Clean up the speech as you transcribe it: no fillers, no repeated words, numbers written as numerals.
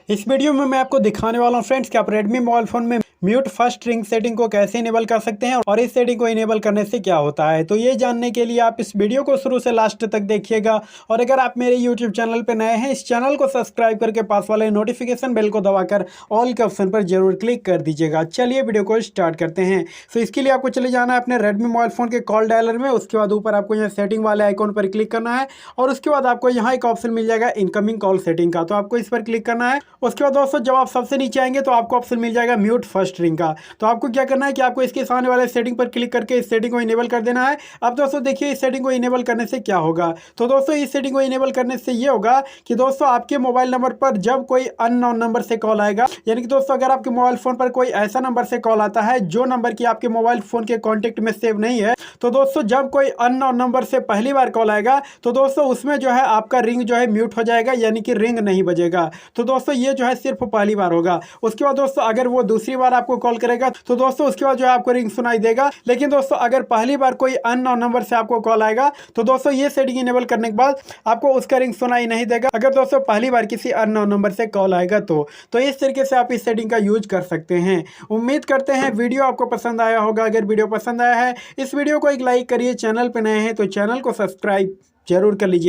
इस वीडियो में मैं आपको दिखाने वाला हूँ फ्रेंड्स कि आप Redmi मोबाइल फ़ोन में म्यूट फर्स्ट रिंग सेटिंग को कैसे इनेबल कर सकते हैं और इस सेटिंग को इनेबल करने से क्या होता है। तो ये जानने के लिए आप इस वीडियो को शुरू से लास्ट तक देखिएगा। और अगर आप मेरे YouTube चैनल पर नए हैं, इस चैनल को सब्सक्राइब करके पास वाले नोटिफिकेशन बेल को दबाकर ऑल के ऑप्शन पर जरूर क्लिक कर दीजिएगा। चलिए वीडियो को स्टार्ट करते हैं। तो इसके लिए आपको चले जाना है अपने Redmi मोबाइल फ़ोन के कॉल डायलर में। उसके बाद ऊपर आपको यहाँ सेटिंग वाले आइकॉन पर क्लिक करना है और उसके बाद आपको यहाँ एक ऑप्शन मिल जाएगा इनकमिंग कॉल सेटिंग का, तो आपको इस पर क्लिक करना है। उसके बाद दोस्तों जब आप सबसे नीचे आएंगे तो आपको ऑप्शन मिल जाएगा म्यूट फर्स्ट रिंग का। तो आपको क्या करना है कि आपको इसके सामने वाले सेटिंग पर क्लिक करके इस सेटिंग को इनेबल कर देना है। अब दोस्तों देखिए इस सेटिंग को इनेबल करने से क्या होगा। तो दोस्तों इस सेटिंग को इनेबल करने से ये होगा कि दोस्तों आपके मोबाइल नंबर पर जब कोई अननोन नंबर से कॉल आएगा, यानी कि दोस्तों अगर आपके मोबाइल फोन पर कोई ऐसा नंबर से कॉल आता है जो नंबर की आपके मोबाइल फोन के कॉन्टेक्ट में सेव नहीं है, तो दोस्तों जब कोई अननोन नंबर से पहली बार कॉल आएगा तो दोस्तों उसमें जो है आपका रिंग जो है म्यूट हो जाएगा, यानी कि रिंग नहीं बजेगा। तो दोस्तों ये जो है सिर्फ पहली बार होगा। उसके बाद दोस्तों अगर वो दूसरी बार आपको कॉल करेगा तो दोस्तों उसके बाद जो है आपको रिंग सुनाई देगा। लेकिन दोस्तों अगर पहली बार कोई अननोन नंबर से आपको कॉल आएगा तो दोस्तों ये सेटिंग इनेबल करने के बाद आपको उसका रिंग सुनाई नहीं देगा, अगर दोस्तों पहली बार किसी अननोन नंबर से कॉल आएगा तो इस तरीके से आप इस सेटिंग का यूज कर सकते हैं। उम्मीद करते हैं वीडियो आपको पसंद आया होगा। अगर वीडियो पसंद आया है इस वीडियो को एक लाइक करिए, चैनल पर नए हैं तो चैनल को सब्सक्राइब जरूर कर लीजिए।